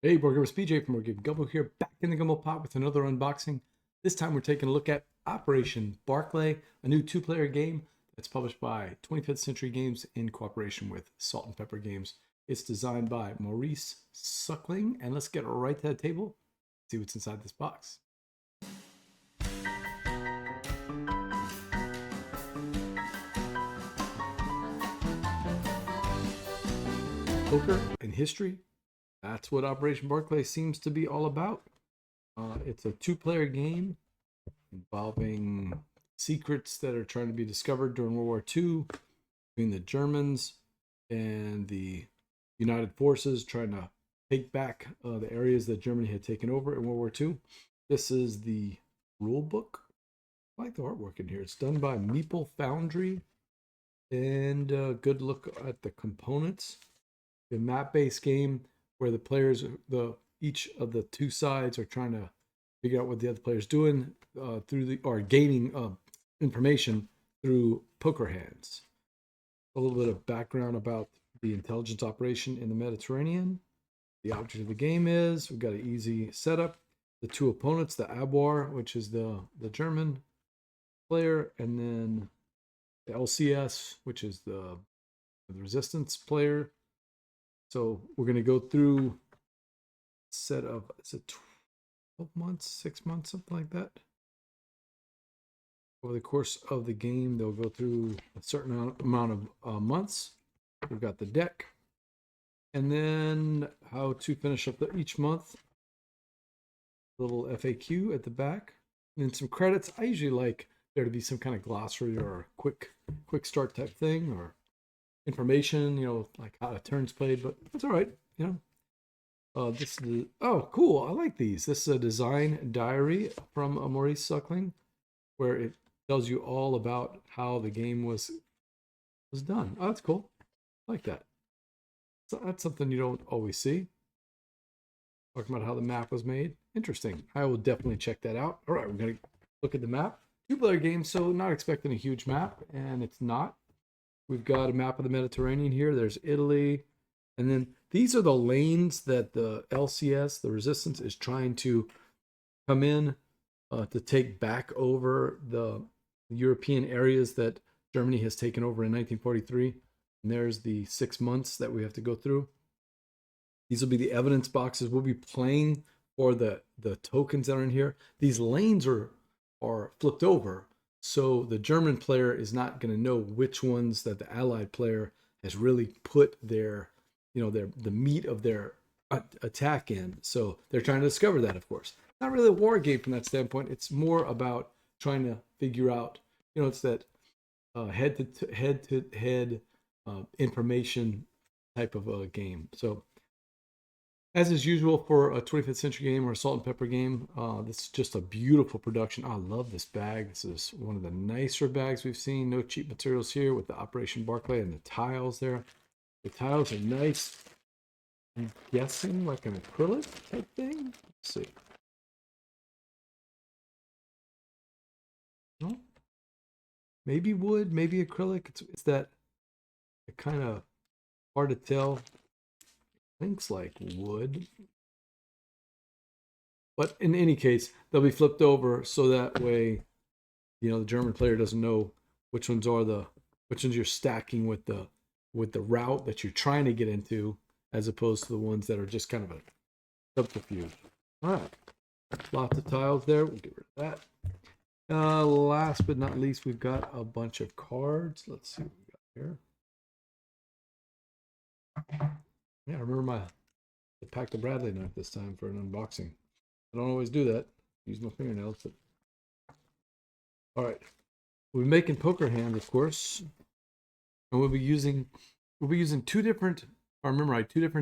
Hey, Burger, it's BJ from Game Gumbo here, back in the Gumbo Pot with another unboxing. This time we're taking a look at Operation Barclay, a new two-player game that's published by 25th Century Games in cooperation with Salt and Pepper Games. It's designed by Maurice Suckling, and let's get right to the table, see what's inside this box. Poker and history. That's what Operation Barclay seems to be all about. It's a two-player game involving secrets that are trying to be discovered during World War II between the Germans and the United Forces trying to take back the areas that Germany had taken over in World War II. This is the rule book. I like the artwork in here. It's done by Meeple Foundry, and a good look at the components. The map-based game where the players, each of the two sides are trying to figure out what the other player's doing gaining information through poker hands. A little bit of background about the intelligence operation in the Mediterranean. The object of the game is we've got an easy setup. The two opponents, the Abwehr, which is the German player, and then the LCS, which is the resistance player. So we're going to go through a set of, is it 12 months, 6 months, something like that. Over the course of the game, they'll go through a certain amount of months. We've got the deck. And then how to finish up each month. Little FAQ at the back. And then some credits. I usually like there to be some kind of glossary or a quick start type thing, or information, like how a turn's played, but that's all right, this is oh, cool. I like these. This is a design diary from Maurice Suckling, where it tells you all about how the game was done. Oh, that's cool. I like that. So that's something you don't always see. Talking about how the map was made. Interesting. I will definitely check that out. All right, we're gonna look at the map. Two-player game, so not expecting a huge map, and it's not. We've got a map of the Mediterranean here. There's Italy. And then these are the lanes that the LCS, the resistance, is trying to come in to take back over the European areas that Germany has taken over in 1943. And there's the 6 months that we have to go through. These will be the evidence boxes. We'll be playing for the tokens that are in here. These lanes are flipped over. So the German player is not going to know which ones that the Allied player has really put their, the meat of their attack in. So they're trying to discover that, of course. Not really a war game from that standpoint. It's more about trying to figure out, it's that head-to-head information type of a game. So as is usual for a 25th Century game or a Salt and Pepper game, this is just a beautiful production. I love this bag. This is one of the nicer bags we've seen. No cheap materials here with the Operation Barclay and the tiles there. The tiles are nice. I'm guessing like an acrylic type thing. Let's see. No? Maybe wood, maybe acrylic. It's that kind of hard to tell. Things like wood. But in any case, they'll be flipped over so that way, the German player doesn't know which ones you're stacking with the route that you're trying to get into, as opposed to the ones that are just kind of a subterfuge. All right, lots of tiles there. We'll get rid of that. Last but not least, we've got a bunch of cards. Let's see what we got here. Yeah, I remember I packed the Bradley knife this time for an unboxing. I don't always do that. Use my fingernails. But... all right, we'll be making poker hands, of course, and we'll be using two different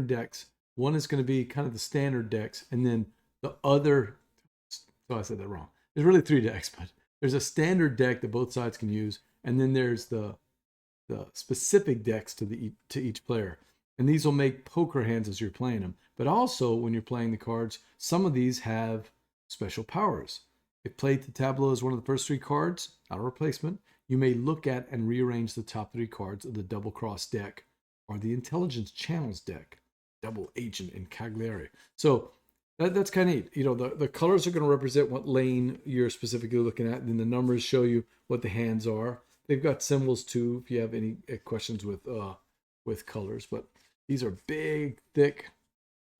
decks. One is going to be kind of the standard decks, and then the other. So I said that wrong. There's really 3 decks, but there's a standard deck that both sides can use, and then there's the specific decks to each player. And these will make poker hands as you're playing them. But also, when you're playing the cards, some of these have special powers. If played to tableau as one of the first 3 cards, not a replacement, you may look at and rearrange the top 3 cards of the double cross deck or the intelligence channels deck. double agent in Cagliari. So that's kind of neat. You know, the colors are going to represent what lane you're specifically looking at. And then the numbers show you what the hands are. They've got symbols too if you have any questions with colors. But these are big, thick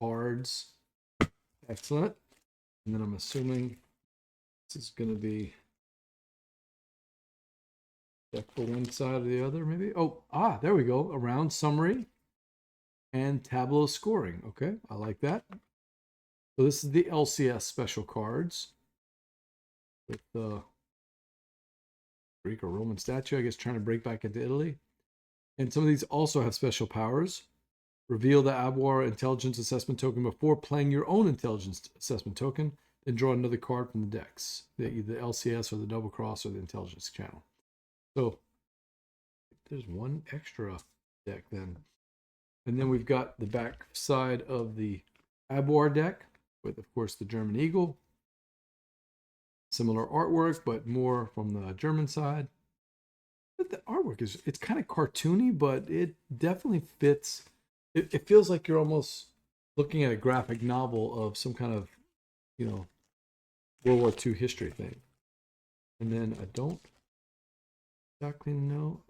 cards. Excellent. And then I'm assuming this is going to be deck for one side or the other, maybe. Oh, there we go. A round summary and tableau scoring. Okay, I like that. So this is the LCS special cards with the Greek or Roman statue, I guess, trying to break back into Italy. And some of these also have special powers. Reveal the Abwar intelligence assessment token before playing your own intelligence assessment token, then draw another card from the decks, either the LCS or the double cross or the intelligence channel. So there's one extra deck then. And then we've got the back side of the Abwar deck with, of course, the German Eagle. Similar artwork, but more from the German side. But the artwork it's kind of cartoony, but it definitely fits. It feels like you're almost looking at a graphic novel of some kind of, you know, World War II history thing. And then I don't exactly know.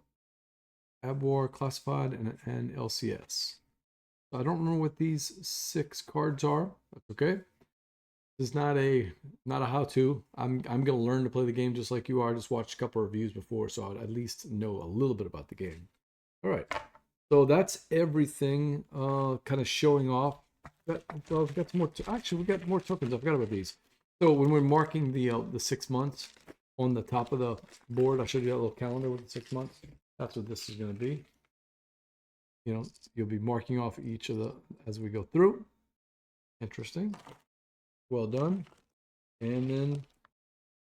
Abwar classified and LCS. So I don't remember what these 6 cards are. That's okay. This is not a how-to. I'm gonna learn to play the game just like you are. Just watched a couple of reviews before, so I'd at least know a little bit about the game. All right. So that's everything. Kind of showing off. We've got some more. Actually, we got more tokens. I forgot about these. So when we're marking the 6 months on the top of the board, I showed you that little calendar with the 6 months. That's what this is going to be. You know, you'll be marking off each of the as we go through. Interesting. Well done. And then,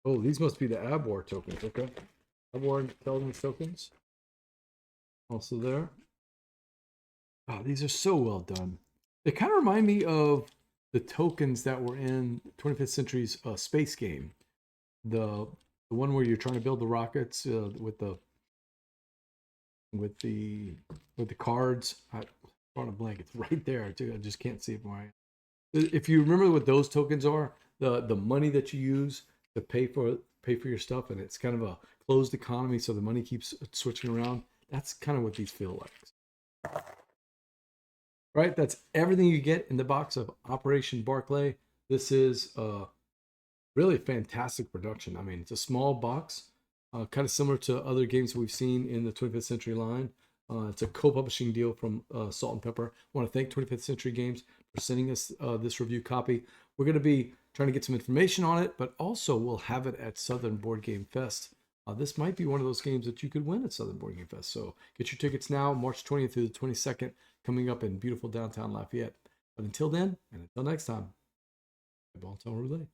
oh, these must be the Abwar tokens. Okay, Abwar intelligence tokens. Also there. Oh, these are so well done. They kind of remind me of the tokens that were in 25th Century's space game. The one where you're trying to build the rockets with the cards. I'm drawing a blank. It's right there too. I just can't see it more. If you remember what those tokens are, the money that you use to pay for your stuff, and it's kind of a closed economy, so the money keeps switching around. That's kind of what these feel like. Right, that's everything you get in the box of Operation Barclay. This is really a fantastic production. I mean, it's a small box, kind of similar to other games we've seen in the 25th Century line. It's a co-publishing deal from Salt and Pepper. I want to thank 25th Century Games for sending us this review copy. We're going to be trying to get some information on it, but also we'll have it at Southern Board Game Fest. This might be one of those games that you could win at Southern Board Game Fest. So get your tickets now, March 20th through the 22nd, coming up in beautiful downtown Lafayette. But until then, and until next time, bon temps roulé.